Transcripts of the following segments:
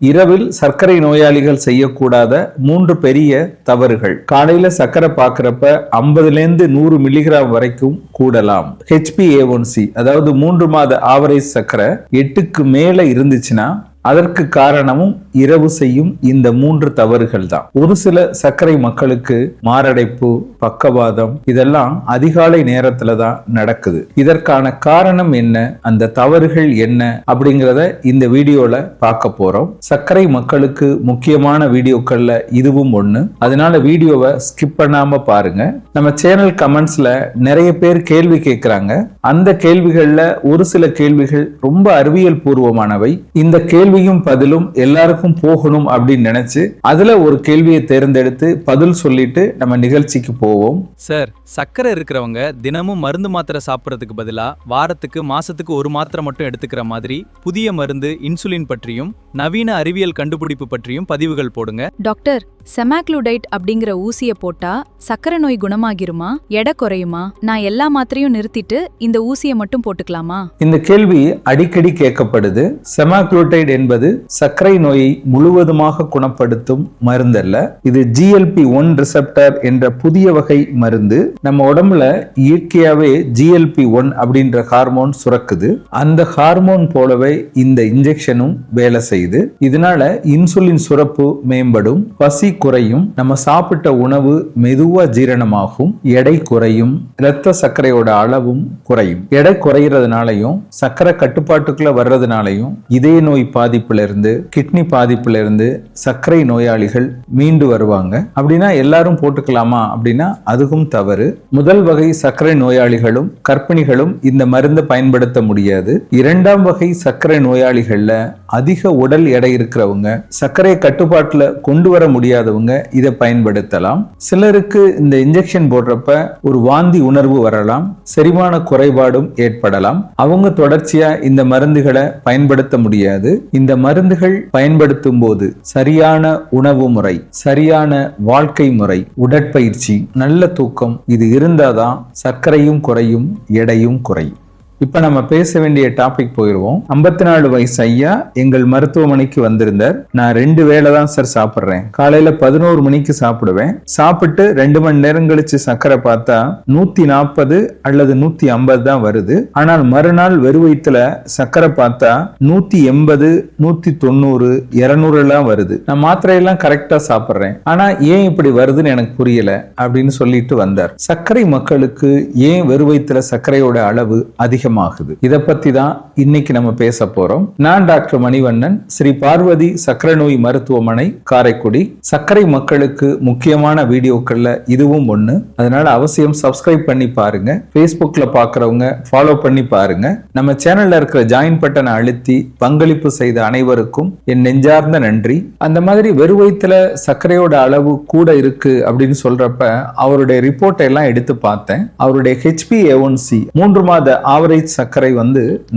இரவில் சர்க்கரை நோயாளிகள் செய்யக்கூடாத 3 பெரிய தவறுகள். காலையில சர்க்கரை பார்க்கறப்ப 50லேருந்து 100 மில்லிகிராம் வரைக்கும் கூடலாம். HbA1c அதாவது 3 மாத ஆவரேஜ் சர்க்கரை 8க்கு மேல இருந்துச்சுன்னா அதற்கு காரணமும் இரவு செய்யும் இந்த 3 தவறுகள் தான். ஒரு சில சர்க்கரை மக்களுக்கு மாரடைப்பு, பக்கவாதம் இதெல்லாம் அதிகாலை நேரத்துல தான் நடக்குது. இதற்கான காரணம் என்ன, அந்த தவறுகள் என்ன அப்படிங்கிறத இந்த வீடியோல பார்க்க போறோம். சர்க்கரை மக்களுக்கு முக்கியமான வீடியோக்கள்ல இதுவும் ஒண்ணு. அதனால வீடியோவை ஸ்கிப் பண்ணாம பாருங்க. நம்ம சேனல் கமெண்ட்ஸ்ல நிறைய பேர் கேள்வி கேட்கிறாங்க. அந்த கேள்விகள்ல ஒரு சில கேள்விகள் ரொம்ப அறிவியல் பூர்வமானவை. இந்த கேள்வியும் பதிலும் எல்லாருக்கும் போகணும் அப்படின்னு நினைச்சு அதுல ஒரு கேள்வியை தேர்ந்தெடுத்து பதில் சொல்லிட்டு நம்ம நிகழ்ச்சிக்கு போவோம். சார், சர்க்கரை இருக்கிறவங்க தினமும் மருந்து மாத்திரை சாப்பிட்றதுக்கு பதிலா வாரத்துக்கு மாசத்துக்கு ஒரு மாத்திரை மட்டும் எடுத்துக்கிற மாதிரி புதிய மருந்து இன்சுலின் பற்றியும் நவீன அறிவியல் கண்டுபிடிப்பு பற்றியும் பதிவுகள் போடுங்க. டாக்டர், செமாக்ளூடைட் அப்படிங்கிற ஊசிய போட்டா சர்க்கரை நோய் குணமாகிருமா, எடை குறையுமா? நான் எல்லா மாத்திரையும் நிறுத்திட்டு இந்த ஊசியை மட்டும் போட்டுக்கலாமா? இந்த கேள்வி அடிக்கடி கேட்கப்படுது. செமாக்ளூடைட் என்பது சர்க்கரை நோயை முழுவதுமாக குணப்படுத்தும் மருந்தல்ல. இது GLP-1 ரிசெப்டர் என்ற புதிய வகை மருந்து. நம்ம உடம்புல இயற்கையாவே GLP-1 அப்படின்ற ஹார்மோன் சுரக்குது. அந்த ஹார்மோன் போலவே இந்த இன்ஜெக்ஷனும் வேலை செய்யுது. இதனால இன்சுலின் சுரப்பு மேம்படும், பசி குறையும், நம்ம சாப்பிட்ட உணவு மெதுவா ஜீரணமாகும், எடை குறையும், இரத்த சர்க்கரையோட அளவும் குறையும். எடை குறைகிறதுனாலையும் சர்க்கரை கட்டுப்பாட்டுக்குள்ள வர்றதுனாலையும் இதய நோய் பாதிப்புல இருந்து, கிட்னி பாதிப்புல இருந்து சர்க்கரை நோயாளிகள் மீண்டு வருவாங்க. அப்படின்னா எல்லாரும் போட்டுக்கலாமா அப்படின்னா அதுவும் தவறு. முதல் வகை சர்க்கரை நோயாளிகளும் கர்ப்பிணிகளும் இந்த மருந்தை பயன்படுத்த முடியாது. 2ஆம் வகை சர்க்கரை நோயாளிகள்ல அதிக உடல் எடை இருக்கிறவங்க, சர்க்கரை கட்டுப்பாட்டுல கொண்டு வர முடியாதவங்க இதை பயன்படுத்தலாம். சிலருக்கு இந்த இன்ஜெக்ஷன் போடுறப்ப ஒரு வாந்தி உணர்வு வரலாம், செரிமான குறைபாடும் ஏற்படலாம். அவங்க தொடர்ச்சியா இந்த மருந்துகளை பயன்படுத்த முடியாது. இந்த மருந்துகள் பயன்படுத்தும் போது சரியான உணவு முறை, சரியான வாழ்க்கை முறை, உடற்பயிற்சி, நல்ல தூக்கம் இது இருந்தாதான் சர்க்கரையும் குறையும், எடையும் குறையும். இப்ப நம்ம பேச வேண்டிய டாபிக் போயிருவோம். 54 வயசு ஐயா எங்கள் மருத்துவமனைக்கு வந்திருந்தார். நான் 2 வேளை தான் சார் சாப்பிடுறேன். காலையில 11 மணிக்கு சாப்பிடுவேன். சாப்பிட்டு 2 மணி நேரம் கழிச்சு சர்க்கரை பார்த்தா 140 அல்லது 150 தான் வருது. ஆனால் மறுநாள் வெறு வயித்துல சர்க்கரை பார்த்தா 180, 190, 200 எல்லாம் வருது. நான் மாத்திரையெல்லாம் கரெக்டா சாப்பிடுறேன், ஆனா ஏன் இப்படி வருதுன்னு எனக்கு புரியல அப்படின்னு சொல்லிட்டு வந்தார். சர்க்கரை மக்களுக்கு ஏன் வெறு வயித்துல சர்க்கரையோட அளவு அதிகம் ஆகுது, இத பத்தி தான் இன்னைக்கு நம்ம பேச போறோம். நான் டாக்டர் மணிவண்ணன், ஸ்ரீ பார்வதி சர்க்கரை நோய் மருத்துவமனை, காரைக்குடி. சர்க்கரை மக்களுக்கு முக்கியமான வீடியோக்கள்ல இதுவும் ஒண்ணு. அதனால அவசியம் சப்ஸ்கிரைப் பண்ணி பாருங்க. Facebookல பாக்குறவங்க ஃபாலோ பண்ணி பாருங்க. நம்ம சேனல்ல இருக்கிற ஜாயின் பட்டனை அழுத்தி பங்களிப்பு செய்த அனைவருக்கும் என் நெஞ்சார்ந்த நன்றி. அந்த மாதிரி வெறு வயித்துல சர்க்கரையோட அளவு கூட இருக்கு அப்படின்னு சொல்றப்ப அவருடைய ரிப்போர்ட் எல்லாம் எடுத்து பார்த்தேன். அவருடைய HbA1c 3 மாத ஆவரேஜ் சர்க்கரை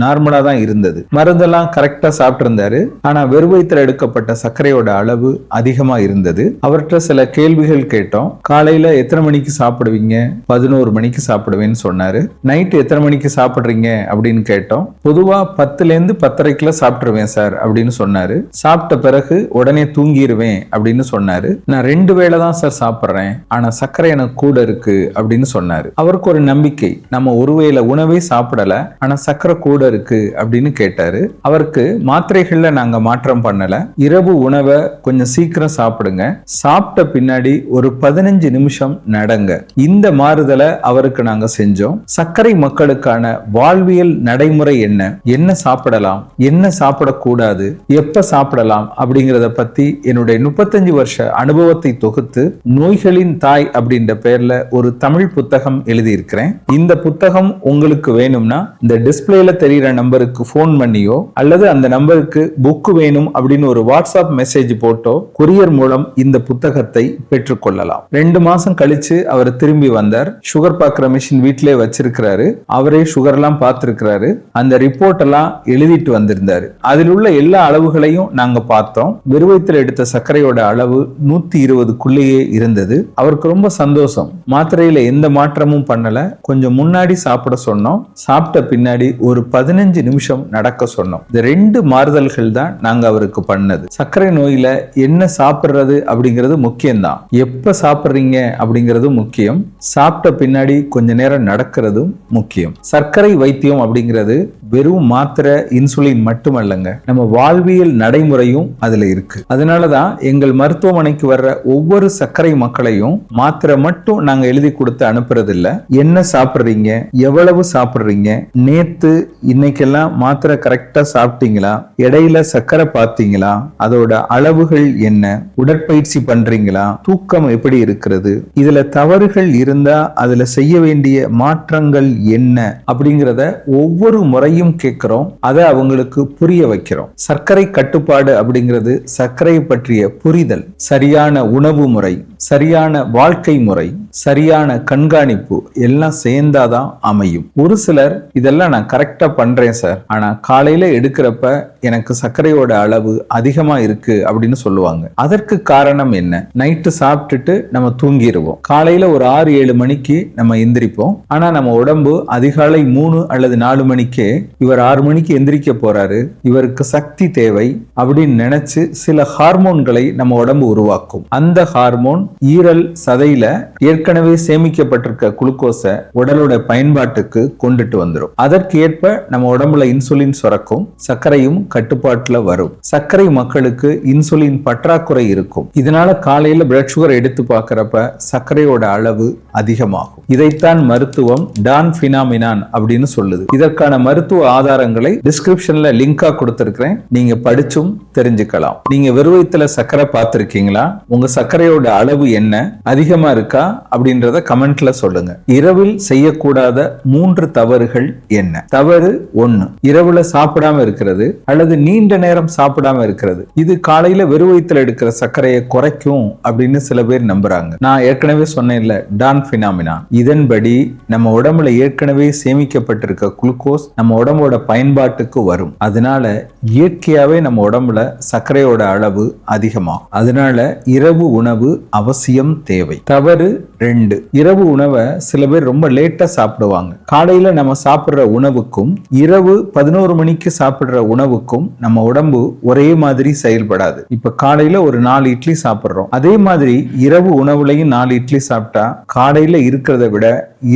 நார்மலா தான் இருந்தது. மருந்தெல்லாம் கரெக்டா சாப்பிட்டு இருந்தாரு. ஆனா வெறு வயித்துல எடுக்கப்பட்ட சர்க்கரையோட அளவு அதிகமா இருந்தது. அவர்கிட்ட சில கேள்விகள் கேட்டோம். காலையில எத்தனை மணிக்கு சாப்பிடுவீங்க? 11 மணிக்கு சாப்பிடுவேன்னு சொன்னாரு. நைட் எத்தனை மணிக்கு சாப்பிடுறீங்க அப்படின்னு கேட்டோம். பொதுவா 10லேருந்து 10:30 சாப்பிட்டுருவேன் சார் அப்படின்னு சொன்னாரு. சாப்பிட்ட பிறகு உடனே தூங்கிடுவேன் அப்படின்னு சொன்னாரு. நான் 2 வேளை தான் சார் சாப்பிடுறேன், ஆனா சர்க்கரை எனக்கு கூட இருக்கு அப்படின்னு சொன்னாரு. அவருக்கு ஒரு நம்பிக்கை, நம்ம ஒருவேளை உணவே சாப்பிடல, ஆனா சர்க்கரை கூட இருக்கு அப்படின்னு கேட்டாரு. அவருக்கு மாத்திரைகள்ல நாங்க மாற்றம் பண்ணல. இரவு உணவை கொஞ்சம் சீக்கிரம் சாப்பிடுங்க, சாப்பிட்ட பின்னாடி ஒரு 15 நிமிஷம் நடங்க. இந்த மாறுதலை அவருக்கு நாங்க செஞ்சோம். சர்க்கரை மக்களுக்கான வாழ்வியல் நடைமுறை என்ன, என்ன சாப்பிடலாம், என்ன சாப்பிடக்கூடாது, எப்ப சாப்பிடலாம் அப்படிங்கறத பத்தி என்னுடைய 35 வருஷ அனுபவத்தை தொகுத்து நோய்களின் தாய் அப்படின்ற பெயர்ல ஒரு தமிழ் புத்தகம் எழுதியிருக்கிறேன். இந்த புத்தகம் உங்களுக்கு வேணும்னா இந்த டிஸ்பிளேல தெரியுற நம்பருக்கு போன் பண்ணியோ அல்லது அந்த நம்பருக்கு புக் வேணும் அப்படின்னு ஒரு வாட்ஸ்அப் மெசேஜ் போட்டோ கொரியர் மூலம் இந்த புத்தகத்தை பெற்றுக்கொள்ளலாம். 2 மாசம் கழிச்சு அவர் திரும்பி வந்தார். சுகர் பார்க்கிற மிஷின் வீட்டிலே வச்சிருக்கிறாரு. அவரே சுகர் எல்லாம் பார்த்திருக்கிறாரு. அந்த ரிப்போர்ட் எல்லாம் எழுதிட்டு வந்திருந்தாரு. அதில் உள்ள எல்லா அளவுகளையும் நாங்க பார்த்தோம். வெறு வயித்துல எடுத்த சர்க்கரையோட அளவு 120க்குள்ளேயே இருந்தது. அவருக்கு ரொம்ப சந்தோஷம். மாத்திரையில எந்த மாற்றமும் பண்ணல. கொஞ்சம் முன்னாடி சாப்பிட சொன்னோம். சாப்பிட்ட சாப்பிட்ட பின்னாடி ஒரு 15 நிமிஷம் நடக்க சொன்னோம். இந்த 2 மாறுதல்கள் தான் நாங்க அவருக்கு பண்ணது. சர்க்கரை நோயில என்ன சாப்பிடுறது அப்படிங்கிறது முக்கியம்தான். எப்ப சாப்பிடுறீங்க அப்படிங்கிறது முக்கியம். சாப்பிட்ட பின்னாடி கொஞ்ச நேரம் நடக்கிறதும் முக்கியம். சர்க்கரை வைத்தியம் அப்படிங்கிறது வெறும் மாத்திரை இன்சுலின் மட்டுமல்லங்க, நம்ம வாழ்வியல் நடைமுறையும் அதுல இருக்கு. அதனாலதான் எங்கள் மருத்துவமனைக்கு வர்ற ஒவ்வொரு சர்க்கரை மக்களையும் மாத்திரை மட்டும் நாங்க எழுதி கொடுத்து அனுப்புறது இல்ல. என்ன சாப்பிடுறீங்க, எவ்வளவு சாப்பிடுறீங்க, நேத்து இன்னைக்கெல்லாம் மாத்திரை கரெக்டா சாப்பிட்டீங்களா, இடையில சர்க்கரை பார்த்தீங்களா, அதோட அளவுகள் என்ன, உடற்பயிற்சி பண்றீங்களா, தூக்கம் எப்படி இருக்கிறது, இதுல தவறுகள் இருந்தா அதுல செய்ய வேண்டிய மாற்றங்கள் என்ன அப்படிங்கிறத ஒவ்வொரு முறையும் கேட்கிறோம். அதை அவங்களுக்கு புரிய வைக்கிறோம். சர்க்கரை கட்டுப்பாடு அப்படிங்கிறது சர்க்கரை பற்றிய புரிதல், சரியான உணவு முறை, சரியான வாழ்க்கை முறை, சரியான கண்காணிப்பு எல்லாம் சேர்ந்தாதான் அமையும். ஒரு சிலர் இதெல்லாம் நான் கரெக்டா பண்றேன் சார், ஆனா காலையில எடுக்கிறப்ப எனக்கு சர்க்கரையோட அளவு அதிகமா இருக்கு அப்படின்னு சொல்லுவாங்க. அதற்கு காரணம் என்ன? நைட்டு சாப்பிட்டுட்டு நம்ம தூங்கிடுவோம். காலையில ஒரு 6-7 மணிக்கு நம்ம எந்திரிப்போம். ஆனா நம்ம உடம்பு அதிகாலை 3 அல்லது 4 மணிக்கே இவர் 6 மணிக்கு எந்திரிக்க போறாரு, இவருக்கு சக்தி தேவை அப்படின்னு நினைச்சு சில ஹார்மோன்களை நம்ம உடம்பு உருவாக்கும். அந்த ஹார்மோன் ஈரல் சதையில ஏற்கனவே சேமிக்கப்பட்டிருக்க குளுக்கோஸை உடலோட பயன்பாட்டுக்கு கொண்டுட்டு வந்துடும். அதற்கு ஏற்ப நம்ம உடம்புல இன்சுலின் சுரக்கும், சர்க்கரையும் கட்டுப்பாட்டுல வரும். சர்க்கரை மக்களுக்கு இன்சுலின் பற்றாக்குறை இருக்கும். இதனால காலையில பிளட் சுகர் எடுத்து பார்க்கிறப்ப சர்க்கரையோட அளவு அதிகமாகும். இதைத்தான் மருத்துவம் டான் பினாமினான் அப்படின்னு சொல்லுது. இதற்கான மருத்துவ ஆதாரங்களை டிஸ்கிரிப்ஷன்ல லிங்கா கொடுத்திருக்கிறேன், நீங்க படிச்சும் தெரிஞ்சுக்கலாம். நீங்க வெறுவயித்துல சர்க்கரை பார்த்திருக்கீங்களா? உங்க சர்க்கரையோட அளவு என்ன, அதிகமா இருக்கா அப்படின்றத கமெண்ட்ல சொல்லுங்க. இரவில் செய்யக்கூடாத 3 தவறுகள் என்ன? தவறு 1, இரவுல சாப்பிடாம இருக்கிறது அல்லது நீண்ட நேரம் சாப்பிடாம இருக்கிறது. இது காலையில வெறுவயித்துல எடுக்கிற சர்க்கரையை குறைக்கும் அப்படின்னு சில பேர் நம்புறாங்க. நான் ஏற்கனவே சொன்னேன்ல டான் பினாமினா, இதன்படி நம்ம உடம்புல ஏற்கனவே சேமிக்கப்பட்டிருக்க குளுக்கோஸ் நம்ம உடம்போட பயன்பாட்டுக்கு வரும். அதனால இயற்கையாவே நம்ம உடம்புல சர்க்கரையோட அளவு அதிகமாகும். அதனால இரவு உணவு அவசியம் தேவை. தவறு 2, இரவு உணவை சில பேர் ரொம்ப லேட்டா சாப்பிடுவாங்க. காலையில நம்ம சாப்பிடுற உணவுக்கும் இரவு 11 மணிக்கு சாப்பிடுற உணவுக்கும் நம்ம உடம்பு ஒரே மாதிரி செயல்படாது. இப்ப காலையில ஒரு 4 இட்லி சாப்பிடுறோம், அதே மாதிரி இரவு உணவுலையும் 4 இட்லி சாப்பிட்டா காலையில இருக்கிறத விட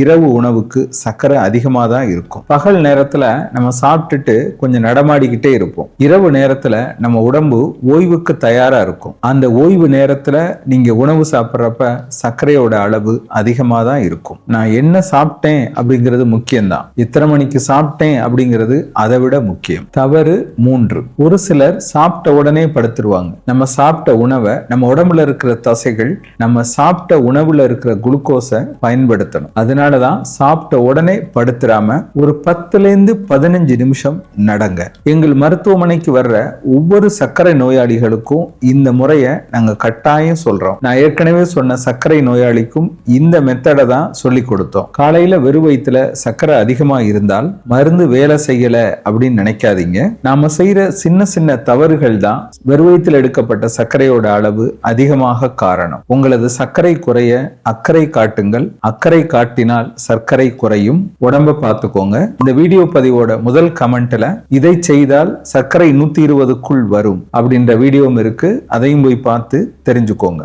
இரவு உணவுக்கு சர்க்கரை அதிகமா தான் இருக்கும். பகல் நேரத்துல நம்ம சாப்பிட்டுட்டு கொஞ்சம் நடமாடிக்கிட்டே இருப்போம். இரவு நேரத்துல நம்ம உடம்பு ஓய்வுக்கு தயாரா இருக்கும். அந்த ஓய்வு நேரத்துல நீங்க உணவு சாப்பிட்றப்ப சர்க்கரையோட அளவு அதிகமா தான் இருக்கும். நான் என்ன சாப்பிட்டேன் அப்படிங்கிறது முக்கியம்தான், எத்தனை மணிக்கு சாப்பிட்டேன் அப்படிங்கிறது அதை விட முக்கியம். தவறு 3, ஒரு சிலர் சாப்பிட்ட உடனே படுத்துருவாங்க. நம்ம சாப்பிட்ட உணவை நம்ம உடம்புல இருக்கிற தசைகள் நம்ம சாப்பிட்ட உணவுல இருக்கிற குளுக்கோஸை பயன்படுத்தணும். அதனாலதான் சாப்பிட்ட உடனே படுத்துறாம ஒரு 10-15 நிமிஷம் நடங்க. எங்கள் மருத்துவமனைக்கு வர்ற ஒவ்வொரு சர்க்கரை நோயாளிகளுக்கும் இந்த முறையை நாங்க கட்டாயம் சொல்றோம். நான் ஏற்கனவே சொன்ன சர்க்கரை நோயாளிக்கும் இந்த மெத்தடை தான் சொல்லி கொடுத்தோம். காலையில வெறும் வயிற்றுல சர்க்கரை அதிகமா இருந்தால் மருந்து வேலை செய்யல அப்படின்னு நினைக்காதீங்க. நாம செய்யற சின்ன சின்ன தவறுகள் தான் வெறும் வயிற்றுல எடுக்கப்பட்ட சர்க்கரையோட அளவு அதிகமாக காரணம். உங்களது சர்க்கரை குறைய அக்கறை காட்டுங்கள், அக்கறை காட்டினால் சர்க்கரை குறையும். உடம்ப பார்த்துக்கோங்க. இந்த வீடியோ பதிவோட முதல் கமெண்ட்ல இதை செய்தால் சர்க்கரை 120க்குள் வரும் அப்படின்ற வீடியோவும் இருக்கு, அதையும் போய் பார்த்து தெரிஞ்சுக்கோங்க.